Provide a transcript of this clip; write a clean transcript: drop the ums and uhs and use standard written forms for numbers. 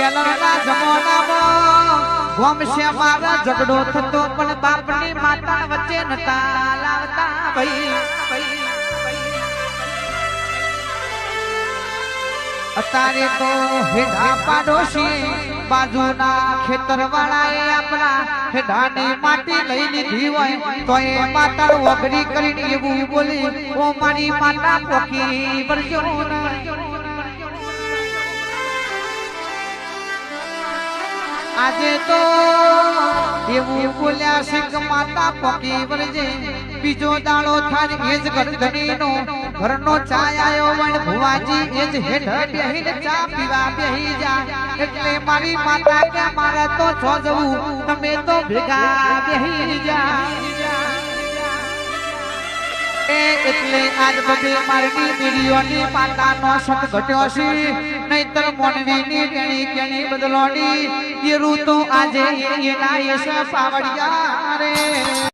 પેલાના જમાનામાં ગોમશે મારા ઝઘડો થતો પણ બાપની માતા વચ્ચે નતા લાવતા ભાઈ અત્યારે તો હેડા પાડોશી બાજુના ખેતર વાળાએ આપણા હેડાની માટી લઈ લીધી હોય તો એ માતા વગડી કરીને એવું બોલી ઓ મારી માતા પોકી વરજો આજે તો એવું બોલ્યા સિંહ માતા પોકી વરજે બીજો દાડો થાય એ જ ગરદનીનો ઘરનો ચાય આયો વણ ભુવાજી એ જ હેઠ બેહીને ચા પીવા બેહી જા એટલે મારી માતા કે મારે તો છો જવું તમે તો ભેગા બેહી જા એટલે આજ બધી મારી વીડિયોની પાતાનો સત ઘટ્યો છે નહીતર મોનવીની કેણી કેણી બદલોની એ રૂ તો આજે એના યશ પાવડિયા રે